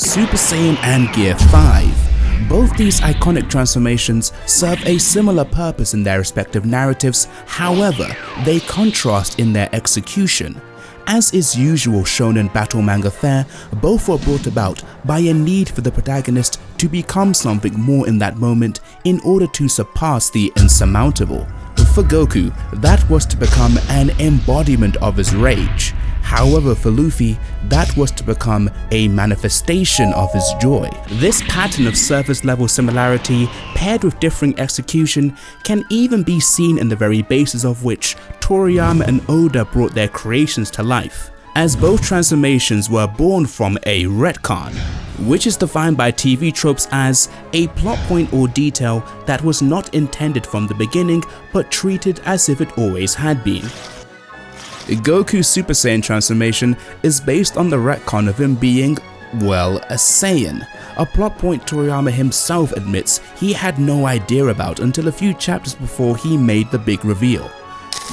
Super Saiyan and Gear 5. Both these iconic transformations serve a similar purpose in their respective narratives, however, they contrast in their execution. As is usual shonen battle manga fare, both were brought about by a need for the protagonist to become something more in that moment in order to surpass the insurmountable. For Goku, that was to become an embodiment of his rage. However, for Luffy, that was to become a manifestation of his joy. This pattern of surface level similarity, paired with differing execution, can even be seen in the very basis of which Toriyama and Oda brought their creations to life, as both transformations were born from a retcon, which is defined by TV tropes as a plot point or detail that was not intended from the beginning but treated as if it always had been. Goku's Super Saiyan transformation is based on the retcon of him being, well, a Saiyan, a plot point Toriyama himself admits he had no idea about until a few chapters before he made the big reveal.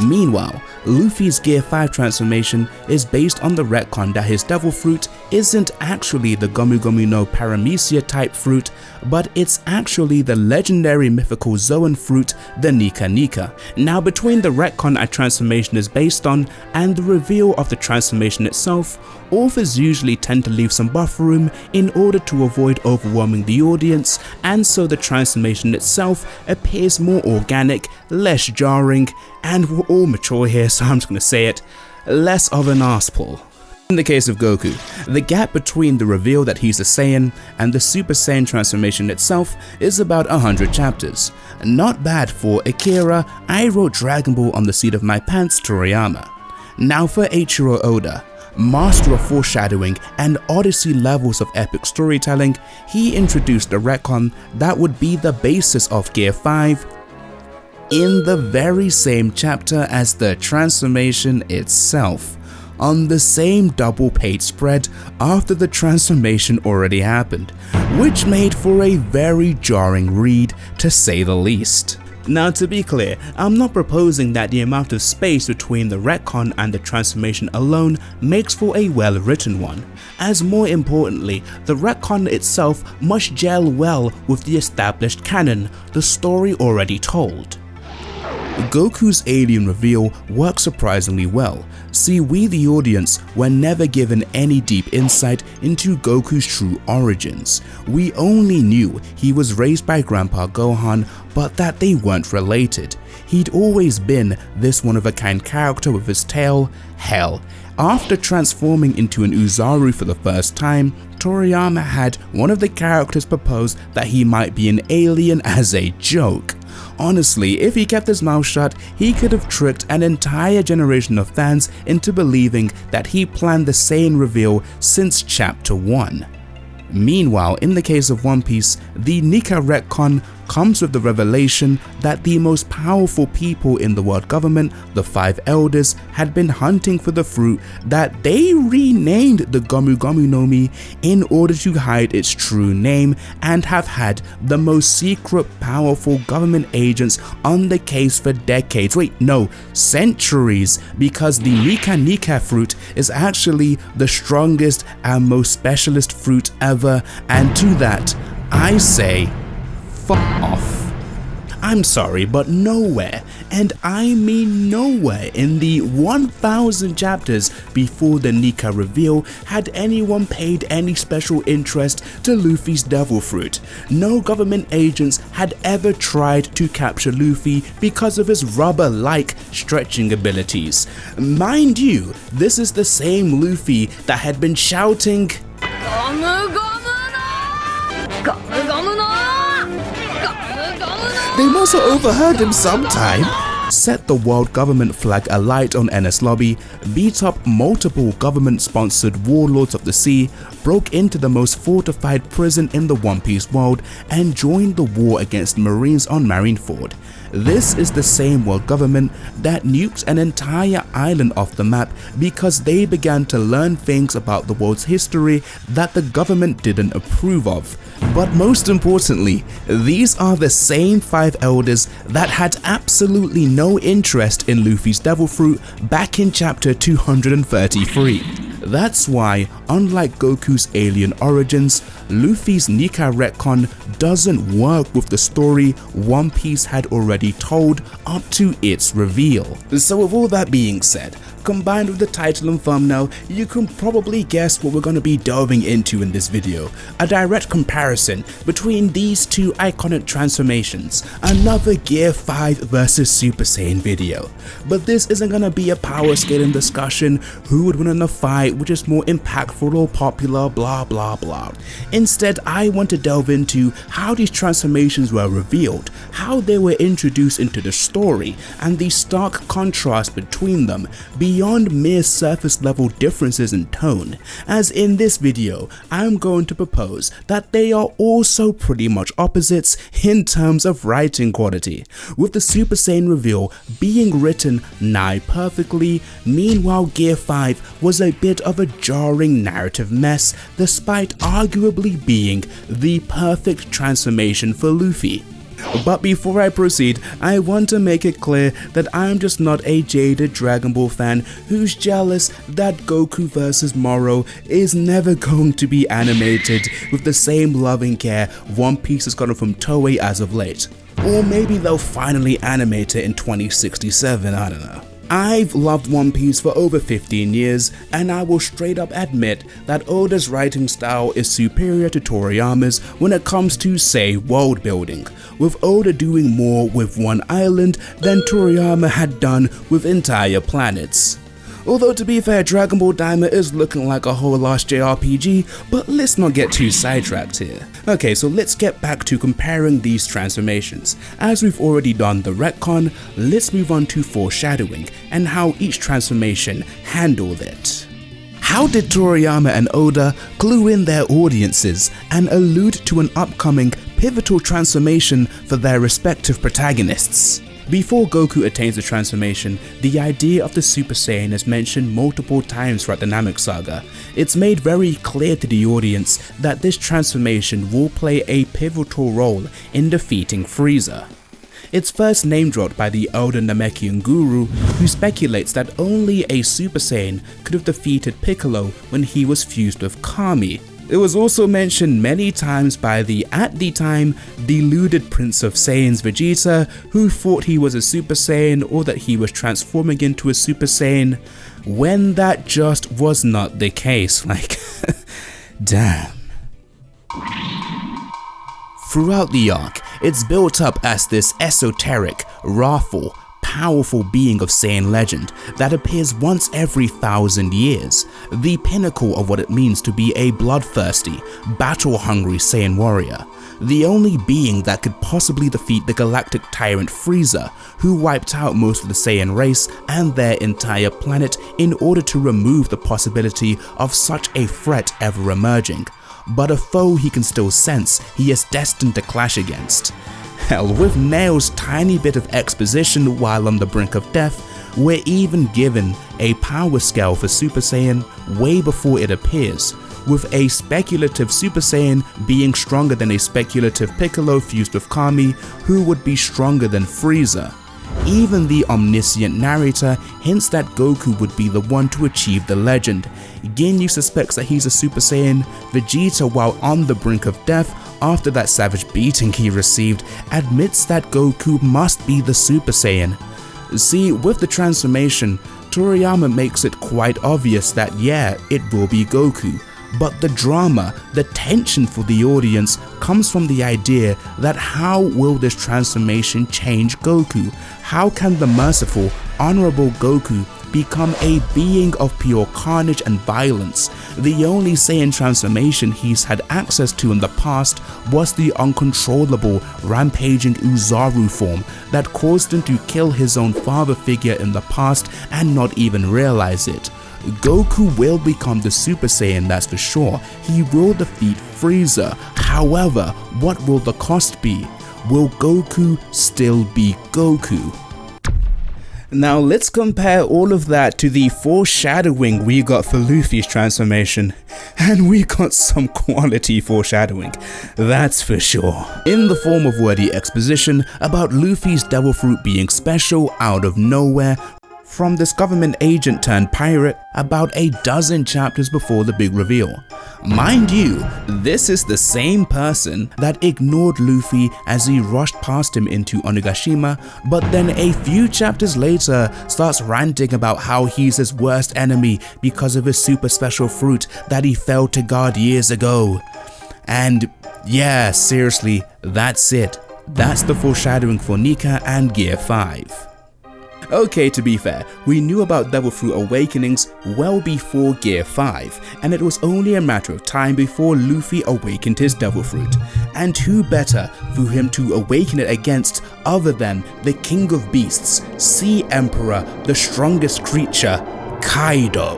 Meanwhile, Luffy's Gear 5 transformation is based on the retcon that his devil fruit isn't actually the Gomu Gomu no Paramecia type fruit, but it's actually the legendary mythical Zoan fruit, the Nika Nika. Now, between the retcon a transformation is based on and the reveal of the transformation itself, authors usually tend to leave some buffer room in order to avoid overwhelming the audience, and so the transformation itself appears more organic, less jarring, and we're all mature here so I'm just gonna say it, less of an arsepull. In the case of Goku, the gap between the reveal that he's a Saiyan and the Super Saiyan transformation itself is about 100 chapters. Not bad for Akira, I wrote Dragon Ball on the seat of my pants Toriyama. Now for Eiichiro Oda, master of foreshadowing and Odyssey levels of epic storytelling, he introduced a retcon that would be the basis of Gear 5 in the very same chapter as the transformation itself, on the same double page spread after the transformation already happened, which made for a very jarring read to say the least. Now, to be clear, I'm not proposing that the amount of space between the retcon and the transformation alone makes for a well-written one, as more importantly, the retcon itself must gel well with the established canon, the story already told. Goku's alien reveal works surprisingly well. See, we the audience were never given any deep insight into Goku's true origins. We only knew he was raised by Grandpa Gohan, but that they weren't related. He'd always been this one-of-a-kind character with his tail. Hell, after transforming into an Uzaru for the first time, Toriyama had one of the characters propose that he might be an alien as a joke. Honestly, if he kept his mouth shut, he could have tricked an entire generation of fans into believing that he planned the Saiyan reveal since chapter 1. Meanwhile, in the case of One Piece, the Nika retcon comes with the revelation that the most powerful people in the world government, the Five Elders, had been hunting for the fruit that they renamed the Gomu Gomu no Mi in order to hide its true name, and have had the most secret powerful government agents on the case for decades, wait no, centuries, because the Nika Nika fruit is actually the strongest and most specialist fruit ever, and to that I say, fuck off. I'm sorry, but nowhere, and I mean nowhere, in the 1000 chapters before the Nika reveal had anyone paid any special interest to Luffy's devil fruit. No government agents had ever tried to capture Luffy because of his rubber-like stretching abilities. Mind you, this is the same Luffy that had been shouting "Gomu Gomu no! Gomu Gomu no! They must have overheard him sometime," set the world government flag alight on Enies Lobby, beat up multiple government-sponsored warlords of the sea, broke into the most fortified prison in the One Piece world, and joined the war against Marines on Marineford. This is the same world government that nuked an entire island off the map because they began to learn things about the world's history that the government didn't approve of. But most importantly, these are the same Five Elders that had absolutely no interest in Luffy's devil fruit back in chapter 233. That's why, unlike Goku's alien origins, Luffy's Nika retcon doesn't work with the story One Piece had already told up to its reveal. So with all that being said, combined with the title and thumbnail, you can probably guess what we're going to be delving into in this video. A direct comparison between these two iconic transformations, another Gear 5 versus Super Saiyan video. But this isn't going to be a power scaling discussion, who would win in a fight, which is more impactful or popular, blah blah blah. Instead, I want to delve into how these transformations were revealed, how they were introduced into the story, and the stark contrast between them, beyond mere surface level differences in tone, as in this video I'm going to propose that they are also pretty much opposites in terms of writing quality, with the Super Saiyan reveal being written nigh perfectly. Meanwhile, Gear 5 was a bit of a jarring narrative mess, despite arguably being the perfect transformation for Luffy. But before I proceed, I want to make it clear that I'm just not a jaded Dragon Ball fan who's jealous that Goku vs Moro is never going to be animated with the same loving care One Piece has gotten from Toei as of late. Or maybe they'll finally animate it in 2067, I don't know. I've loved One Piece for over 15 years, and I will straight up admit that Oda's writing style is superior to Toriyama's when it comes to, say, world building, with Oda doing more with one island than Toriyama had done with entire planets. Although to be fair, Dragon Ball Daima is looking like a whole last JRPG, but let's not get too sidetracked here. Okay, so let's get back to comparing these transformations. As we've already done the retcon, let's move on to foreshadowing and how each transformation handled it. How did Toriyama and Oda clue in their audiences and allude to an upcoming pivotal transformation for their respective protagonists? Before Goku attains the transformation, the idea of the Super Saiyan is mentioned multiple times throughout the Namek saga. It's made very clear to the audience that this transformation will play a pivotal role in defeating Frieza. It's first name dropped by the elder Namekian guru, who speculates that only a Super Saiyan could have defeated Piccolo when he was fused with Kami. It was also mentioned many times by the, at the time, deluded Prince of Saiyans Vegeta, who thought he was a Super Saiyan or that he was transforming into a Super Saiyan, when that just was not the case. Like, damn. Throughout the arc, it's built up as this esoteric, wrathful, powerful being of Saiyan legend that appears once every 1,000 years, the pinnacle of what it means to be a bloodthirsty, battle-hungry Saiyan warrior, the only being that could possibly defeat the galactic tyrant Frieza, who wiped out most of the Saiyan race and their entire planet in order to remove the possibility of such a threat ever emerging, but a foe he can still sense he is destined to clash against. Hell, with Nail's tiny bit of exposition while on the brink of death, we're even given a power scale for Super Saiyan way before it appears, with a speculative Super Saiyan being stronger than a speculative Piccolo fused with Kami, who would be stronger than Frieza. Even the omniscient narrator hints that Goku would be the one to achieve the legend. Ginyu suspects that he's a Super Saiyan. Vegeta, while on the brink of death after that savage beating he received, admits that Goku must be the Super Saiyan. See, with the transformation, Toriyama makes it quite obvious that yeah, it will be Goku. But the drama, the tension for the audience comes from the idea that how will this transformation change Goku? How can the merciful, honorable Goku become a being of pure carnage and violence? The only Saiyan transformation he's had access to in the past was the uncontrollable, rampaging Uzaru form that caused him to kill his own father figure in the past and not even realize it. Goku will become the Super Saiyan, that's for sure. He will defeat Frieza. However, what will the cost be? Will Goku still be Goku? Now let's compare all of that to the foreshadowing we got for Luffy's transformation. And we got some quality foreshadowing, that's for sure. In the form of wordy exposition about Luffy's devil fruit being special out of nowhere, from this government agent turned pirate about a dozen chapters before the big reveal. Mind you, this is the same person that ignored Luffy as he rushed past him into Onigashima, but then a few chapters later starts ranting about how he's his worst enemy because of his super special fruit that he failed to guard years ago. And yeah, seriously, that's it. That's the foreshadowing for Nika and Gear 5. Okay, to be fair, we knew about Devil Fruit awakenings well before Gear 5, and it was only a matter of time before Luffy awakened his Devil Fruit. And who better for him to awaken it against other than the King of Beasts, Sea Emperor, the strongest creature, Kaido.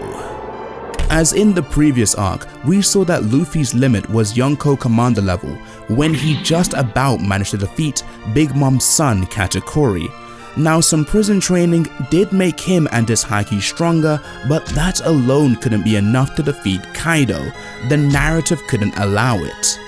As in the previous arc, we saw that Luffy's limit was Yonko Commander level, when he just about managed to defeat Big Mom's son Katakuri. Now, some prison training did make him and his haki stronger, but that alone couldn't be enough to defeat Kaido. The narrative couldn't allow it.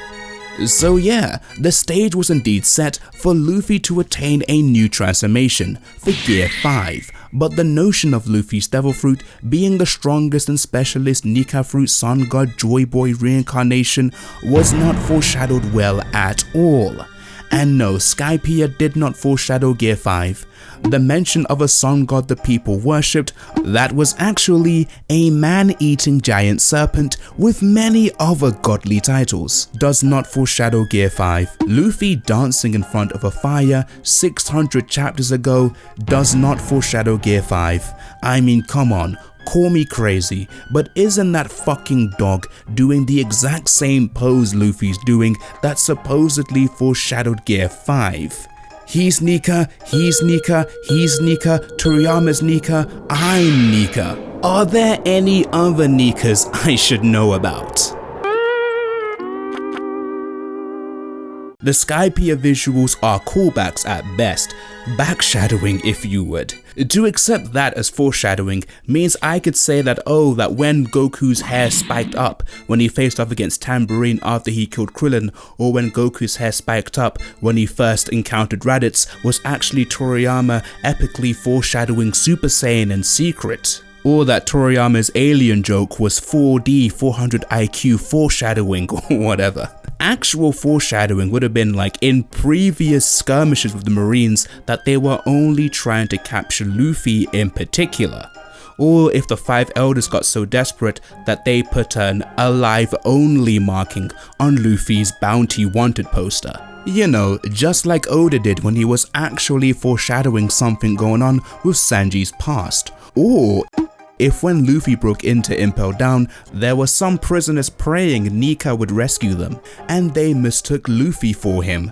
So yeah, the stage was indeed set for Luffy to attain a new transformation for Gear 5, but the notion of Luffy's Devil Fruit being the strongest and specialist Nika Fruit Sun God Joy Boy reincarnation was not foreshadowed well at all. And no, Skypiea did not foreshadow Gear 5. The mention of a sun god the people worshipped that was actually a man-eating giant serpent with many other godly titles does not foreshadow Gear 5. Luffy dancing in front of a fire 600 chapters ago does not foreshadow Gear 5. I mean, come on. Call me crazy, but isn't that fucking dog doing the exact same pose Luffy's doing that supposedly foreshadowed Gear 5? He's Nika, he's Nika, he's Nika, Toriyama's Nika, I'm Nika. Are there any other Nikas I should know about? The Skypiea visuals are callbacks at best, backshadowing if you would. To accept that as foreshadowing means I could say that that when Goku's hair spiked up when he faced off against Tambourine after he killed Krillin, or when Goku's hair spiked up when he first encountered Raditz was actually Toriyama epically foreshadowing Super Saiyan in secret. Or that Toriyama's alien joke was 4D 400 IQ foreshadowing or whatever. Actual foreshadowing would have been like in previous skirmishes with the Marines that they were only trying to capture Luffy in particular. Or if the 5 elders got so desperate that they put an alive only marking on Luffy's bounty wanted poster. You know, just like Oda did when he was actually foreshadowing something going on with Sanji's past. Or if when Luffy broke into Impel Down, there were some prisoners praying Nika would rescue them, and they mistook Luffy for him.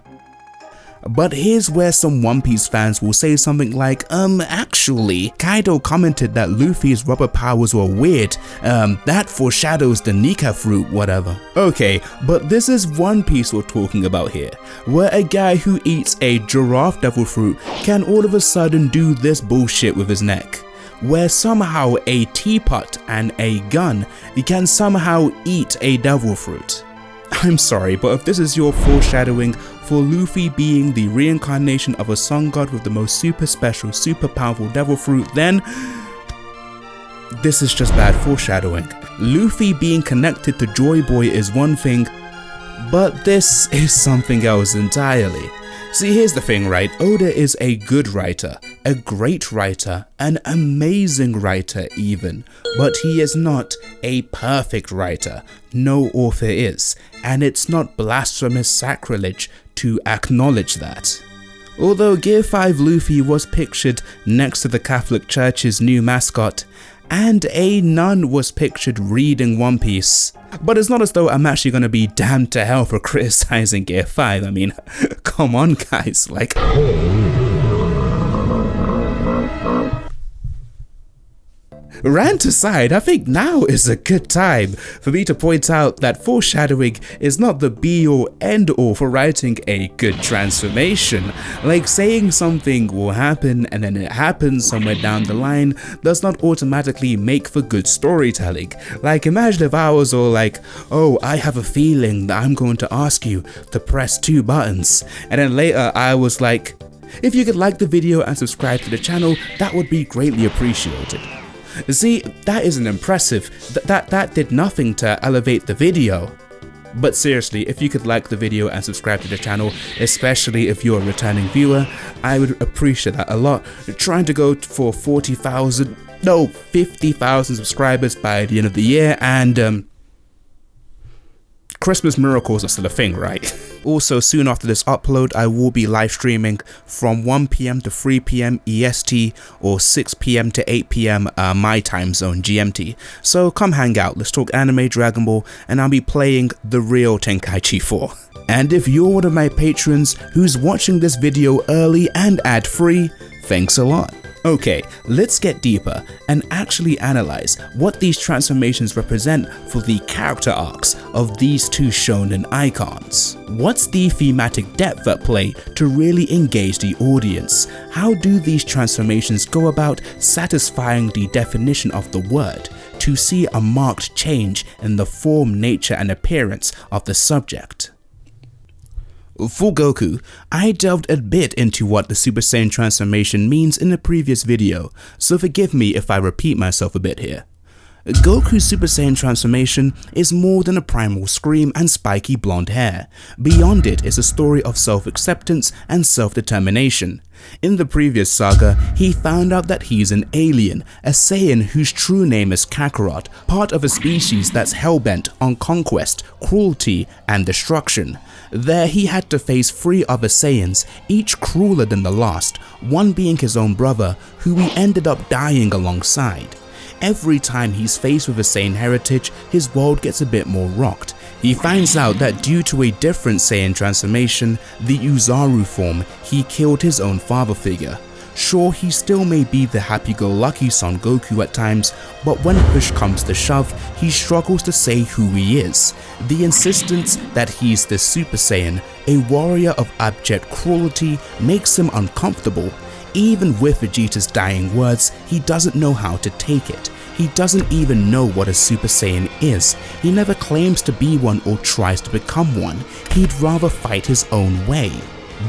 But here's where some One Piece fans will say something like, actually, Kaido commented that Luffy's rubber powers were weird, that foreshadows the Nika fruit, whatever. Okay, but this is One Piece we're talking about here, where a guy who eats a giraffe devil fruit can all of a sudden do this bullshit with his neck. Where somehow a teapot and a gun can somehow eat a devil fruit. I'm sorry, but if this is your foreshadowing for Luffy being the reincarnation of a sun god with the most super special, super powerful devil fruit, then this is just bad foreshadowing. Luffy being connected to Joy Boy is one thing, but this is something else entirely. See, here's the thing, right? Oda is a good writer, a great writer, an amazing writer even, but he is not a perfect writer. No author is, and it's not blasphemous sacrilege to acknowledge that. Although Gear 5 Luffy was pictured next to the Catholic Church's new mascot, and a nun was pictured reading One Piece. But it's not as though I'm actually gonna be damned to hell for criticizing Gear 5, I mean, come on guys, like... Rant aside, I think now is a good time for me to point out that foreshadowing is not the be-all end-all for writing a good transformation. Like saying something will happen and then it happens somewhere down the line does not automatically make for good storytelling. Like imagine if I was all like, oh, I have a feeling that I'm going to ask you to press 2 buttons, and then later I was like, If you could like the video and subscribe to the channel, that would be greatly appreciated. See, that isn't impressive. That did nothing to elevate the video. But seriously, if you could like the video and subscribe to the channel, especially if you're a returning viewer, I would appreciate that a lot. Trying to go for 50,000 subscribers by the end of the year, and Christmas miracles are still a thing, right? Also, soon after this upload, I will be live streaming from 1 PM to 3 PM EST or 6 PM to 8 PM my time zone GMT. So come hang out, let's talk anime, Dragon Ball, and I'll be playing the real Tenkaichi 4. And if you're one of my patrons who's watching this video early and ad-free, thanks a lot. Okay, let's get deeper and actually analyze what these transformations represent for the character arcs of these two shonen icons. What's the thematic depth at play to really engage the audience? How do these transformations go about satisfying the definition of the word to see a marked change in the form, nature, and appearance of the subject? For Goku, I delved a bit into what the Super Saiyan transformation means in a previous video, so forgive me if I repeat myself a bit here. Goku's Super Saiyan transformation is more than a primal scream and spiky blonde hair. Beyond it is a story of self-acceptance and self-determination. In the previous saga, he found out that he's an alien, a Saiyan whose true name is Kakarot, part of a species that's hellbent on conquest, cruelty, and destruction. There he had to face 3 other Saiyans, each crueler than the last, one being his own brother, who he ended up dying alongside. Every time he's faced with a Saiyan heritage, his world gets a bit more rocked. He finds out that due to a different Saiyan transformation, the Uzaru form, he killed his own father figure. Sure, he still may be the happy-go-lucky Son Goku at times, but when push comes to shove, he struggles to say who he is. The insistence that he's the Super Saiyan, a warrior of abject cruelty, makes him uncomfortable. Even with Vegeta's dying words, he doesn't know how to take it. He doesn't even know what a Super Saiyan is. He never claims to be one or tries to become one. He'd rather fight his own way.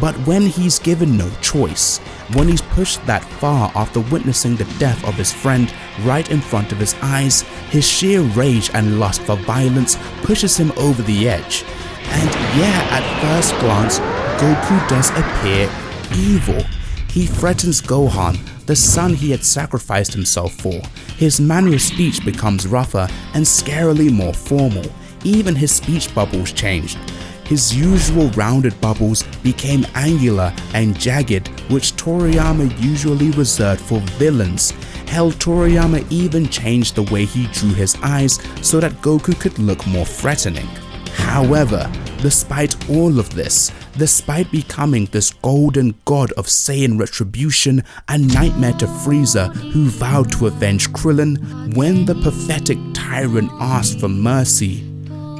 But when he's given no choice, when he's pushed that far after witnessing the death of his friend right in front of his eyes, his sheer rage and lust for violence pushes him over the edge. And yeah, at first glance, Goku does appear evil. He threatens Gohan, the son he had sacrificed himself for. His manner of speech becomes rougher and scarily more formal. Even his speech bubbles changed. His usual rounded bubbles became angular and jagged, which Toriyama usually reserved for villains. Hell, Toriyama even changed the way he drew his eyes so that Goku could look more threatening. However, despite all of this, despite becoming this golden god of Saiyan retribution, a nightmare to Frieza who vowed to avenge Krillin, when the pathetic tyrant asked for mercy,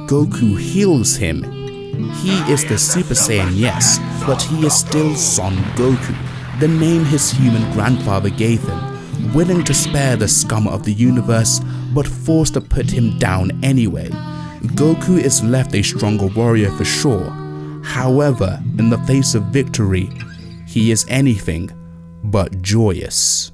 Goku heals him. He is the Super Saiyan, yes, but he is still Son Goku, the name his human grandfather gave him, willing to spare the scum of the universe, but forced to put him down anyway. Goku is left a stronger warrior for sure. However, in the face of victory, he is anything but joyous.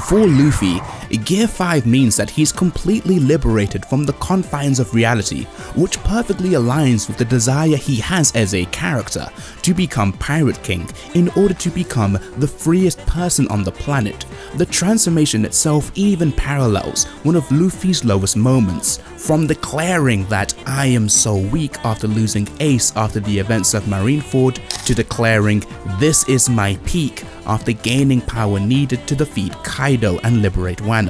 For Luffy, Gear 5 means that he's completely liberated from the confines of reality, which perfectly aligns with the desire he has as a character to become Pirate King in order to become the freest person on the planet. The transformation itself even parallels one of Luffy's lowest moments, from declaring that I am so weak after losing Ace after the events of Marineford to declaring this is my peak after gaining power needed to defeat Kaido and liberate Wano.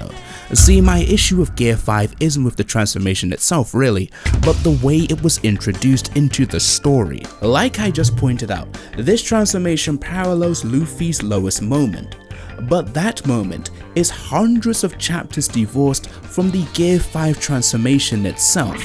See, my issue with Gear 5 isn't with the transformation itself really, but the way it was introduced into the story. Like I just pointed out, this transformation parallels Luffy's lowest moment. But that moment is hundreds of chapters divorced from the Gear 5 transformation itself.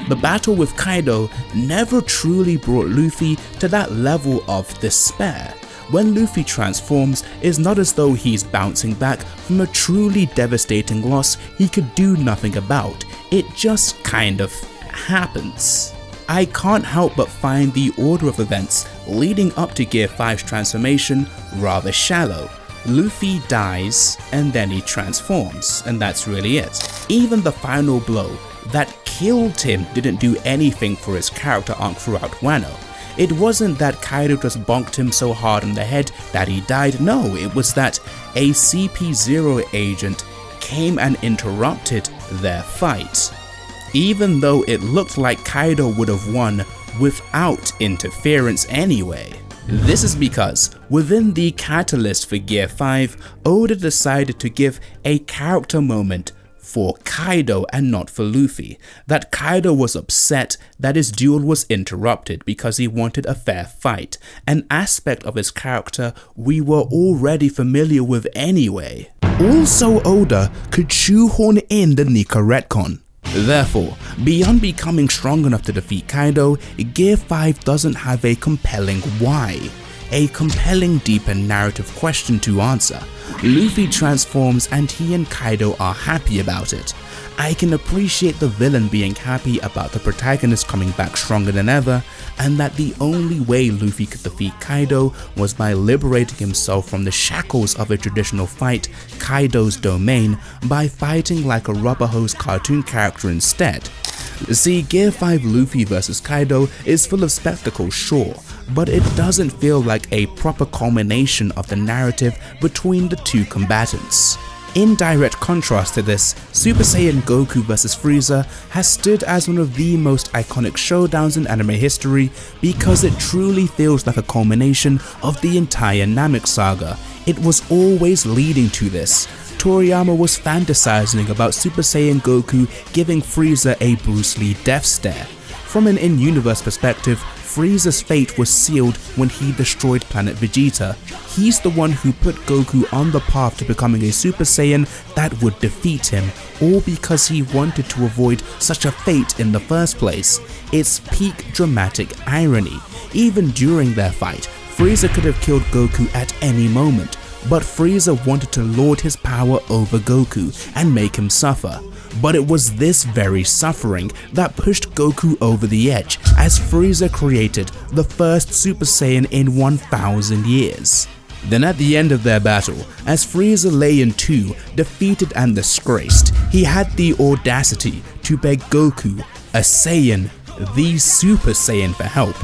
The battle with Kaido never truly brought Luffy to that level of despair. When Luffy transforms, it's not as though he's bouncing back from a truly devastating loss he could do nothing about. It just kind of happens. I can't help but find the order of events leading up to Gear 5's transformation rather shallow. Luffy dies and then he transforms, and that's really it. Even the final blow that killed him didn't do anything for his character arc throughout Wano. It wasn't that Kaido just bonked him so hard on the head that he died, no, it was that a CP0 agent came and interrupted their fight. Even though it looked like Kaido would have won without interference anyway. This is because within the catalyst for Gear 5, Oda decided to give a character moment for Kaido and not for Luffy. That Kaido was upset that his duel was interrupted because he wanted a fair fight, an aspect of his character we were already familiar with anyway. Also, Oda could shoehorn in the Nika retcon. Therefore, beyond becoming strong enough to defeat Kaido, Gear 5 doesn't have a compelling why, a compelling deeper narrative question to answer. Luffy transforms and he and Kaido are happy about it. I can appreciate the villain being happy about the protagonist coming back stronger than ever, and that the only way Luffy could defeat Kaido was by liberating himself from the shackles of a traditional fight, Kaido's domain, by fighting like a rubber hose cartoon character instead. See, Gear 5 Luffy vs Kaido is full of spectacle, sure, but it doesn't feel like a proper culmination of the narrative between the two combatants. In direct contrast to this, Super Saiyan Goku vs Frieza has stood as one of the most iconic showdowns in anime history because it truly feels like a culmination of the entire Namek saga. It was always leading to this. Toriyama was fantasizing about Super Saiyan Goku giving Frieza a Bruce Lee death stare. From an in-universe perspective, Frieza's fate was sealed when he destroyed planet Vegeta. He's the one who put Goku on the path to becoming a Super Saiyan that would defeat him, all because he wanted to avoid such a fate in the first place. It's peak dramatic irony. Even during their fight, Frieza could have killed Goku at any moment, but Frieza wanted to lord his power over Goku and make him suffer. But it was this very suffering that pushed Goku over the edge as Frieza created the first Super Saiyan in 1000 years. Then at the end of their battle, as Frieza lay in two, defeated and disgraced, he had the audacity to beg Goku, a Saiyan, the Super Saiyan, for help,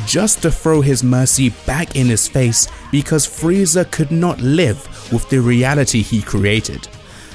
just to throw his mercy back in his face because Frieza could not live with the reality he created.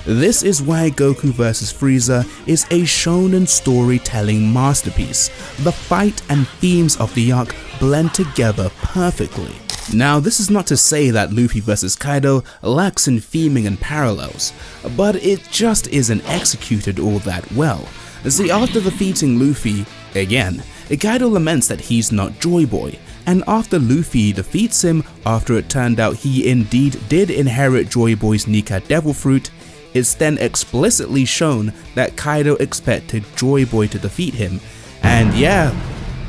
This is why Goku vs Frieza is a shonen storytelling masterpiece. The fight and themes of the arc blend together perfectly. Now, this is not to say that Luffy vs Kaido lacks in theming and parallels, but it just isn't executed all that well. See, after defeating Luffy, again, Kaido laments that he's not Joy Boy, and after Luffy defeats him, after it turned out he indeed did inherit Joy Boy's Nika Devil Fruit, it's then explicitly shown that Kaido expected Joy Boy to defeat him, and yeah,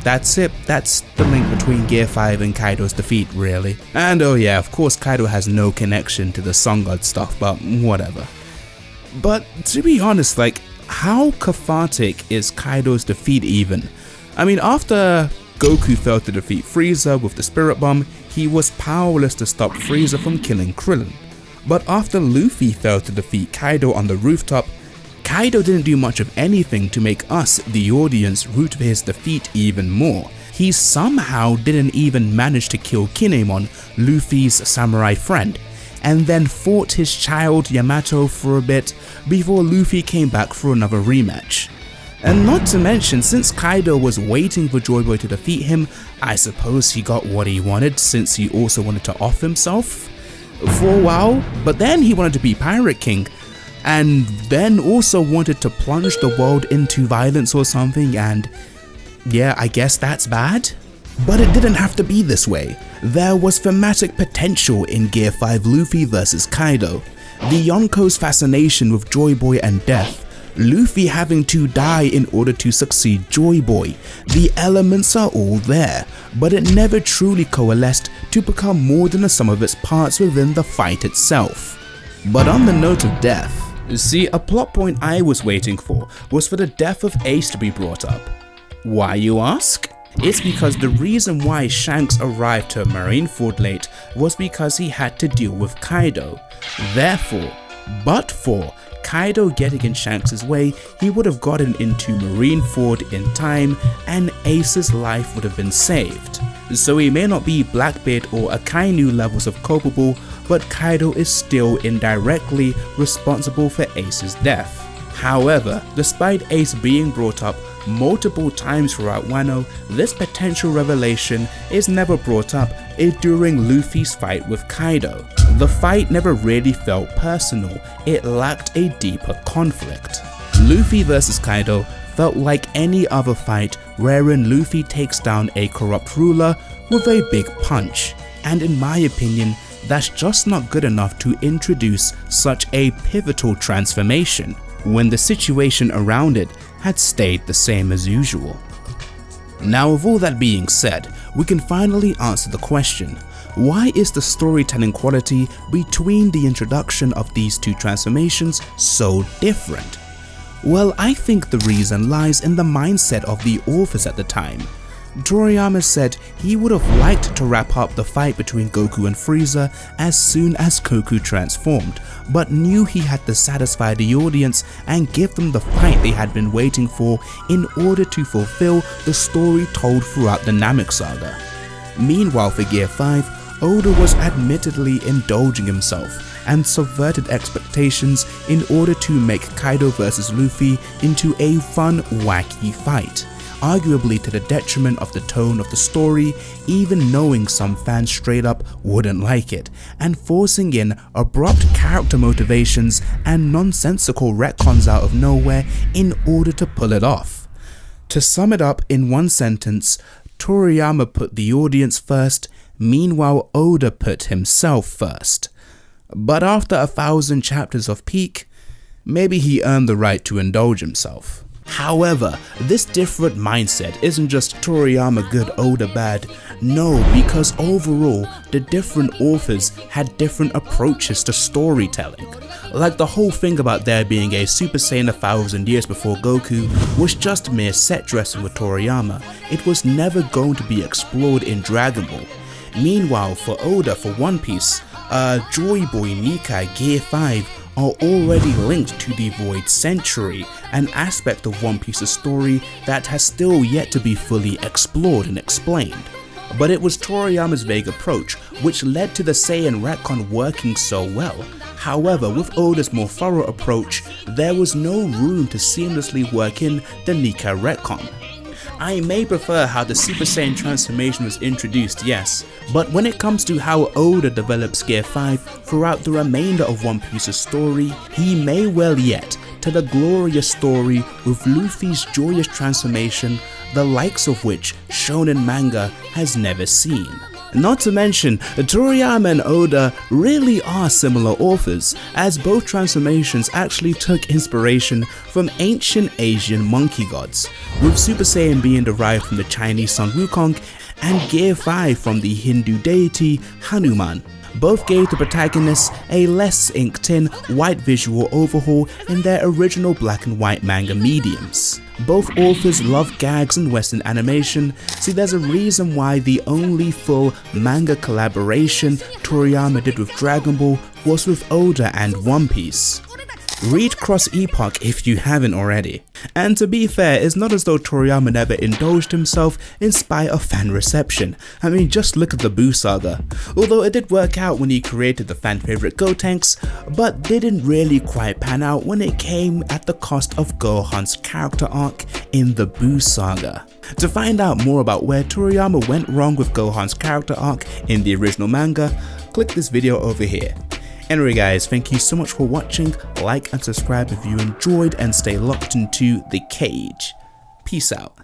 that's it. That's the link between Gear 5 and Kaido's defeat, really. And oh yeah, of course Kaido has no connection to the Sun God stuff, but whatever. But to be honest, like, how cathartic is Kaido's defeat even? I mean, after Goku failed to defeat Frieza with the Spirit Bomb, he was powerless to stop Frieza from killing Krillin. But after Luffy failed to defeat Kaido on the rooftop, Kaido didn't do much of anything to make us, the audience, root for his defeat even more. He somehow didn't even manage to kill Kinemon, Luffy's samurai friend, and then fought his child Yamato for a bit before Luffy came back for another rematch. And not to mention, since Kaido was waiting for Joy Boy to defeat him, I suppose he got what he wanted since he also wanted to off himself for a while, but then he wanted to be Pirate King, and then also wanted to plunge the world into violence or something, and yeah, I guess that's bad? But it didn't have to be this way. There was thematic potential in Gear 5 Luffy vs Kaido. The Yonko's fascination with Joy Boy and death, Luffy having to die in order to succeed Joy Boy. The elements are all there, but it never truly coalesced to become more than the sum of its parts within the fight itself. But on the note of death, see, a plot point I was waiting for was for the death of Ace to be brought up. Why, you ask? It's because the reason why Shanks arrived to Marineford late was because he had to deal with Kaido. Therefore, but for Kaido getting in Shanks' way, he would have gotten into Marineford in time and Ace's life would have been saved. So he may not be Blackbeard or Akainu levels of culpable, but Kaido is still indirectly responsible for Ace's death. However, despite Ace being brought up multiple times throughout Wano, this potential revelation is never brought up during Luffy's fight with Kaido. The fight never really felt personal, it lacked a deeper conflict. Luffy vs Kaido felt like any other fight wherein Luffy takes down a corrupt ruler with a big punch, and in my opinion, that's just not good enough to introduce such a pivotal transformation when the situation around it had stayed the same as usual. Now, with all that being said, we can finally answer the question, why is the storytelling quality between the introduction of these two transformations so different? Well, I think the reason lies in the mindset of the authors at the time. Toriyama said he would have liked to wrap up the fight between Goku and Frieza as soon as Goku transformed, but knew he had to satisfy the audience and give them the fight they had been waiting for in order to fulfill the story told throughout the Namek saga. Meanwhile, for Gear 5, Oda was admittedly indulging himself and subverted expectations in order to make Kaido vs Luffy into a fun, wacky fight, arguably to the detriment of the tone of the story, even knowing some fans straight up wouldn't like it, and forcing in abrupt character motivations and nonsensical retcons out of nowhere in order to pull it off. To sum it up in one sentence, Toriyama put the audience first, meanwhile Oda put himself first. But after 1,000 chapters of Peak, maybe he earned the right to indulge himself. However, this different mindset isn't just Toriyama good, Oda bad. No, because overall, the different authors had different approaches to storytelling. Like the whole thing about there being a Super Saiyan 1,000 years before Goku was just mere set dressing with Toriyama. It was never going to be explored in Dragon Ball. Meanwhile, for Oda, for One Piece, Joy Boy, Nikai, Gear 5 are already linked to the Void Century, an aspect of One Piece's story that has still yet to be fully explored and explained. But it was Toriyama's vague approach which led to the Saiyan retcon working so well. However, with Oda's more thorough approach, there was no room to seamlessly work in the Nikai retcon. I may prefer how the Super Saiyan transformation was introduced, yes, but when it comes to how Oda develops Gear 5 throughout the remainder of One Piece's story, he may well yet tell a glorious story with Luffy's joyous transformation, the likes of which shonen manga has never seen. Not to mention, Toriyama and Oda really are similar authors, as both transformations actually took inspiration from ancient Asian monkey gods, with Super Saiyan being derived from the Chinese Sun Wukong and Gear 5 from the Hindu deity Hanuman. Both gave the protagonists a less inked-in white visual overhaul in their original black and white manga mediums. Both authors love gags and Western animation, so there's a reason why the only full manga collaboration Toriyama did with Dragon Ball was with Oda and One Piece. Read Cross Epoch if you haven't already. And to be fair, it's not as though Toriyama never indulged himself in spite of fan reception. I mean, just look at the Buu saga. Although it did work out when he created the fan favorite Gotenks, but didn't really quite pan out when it came at the cost of Gohan's character arc in the Buu saga. To find out more about where Toriyama went wrong with Gohan's character arc in the original manga, click this video over here. Anyway guys, thank you so much for watching, like and subscribe if you enjoyed, and stay locked into the cage. Peace out.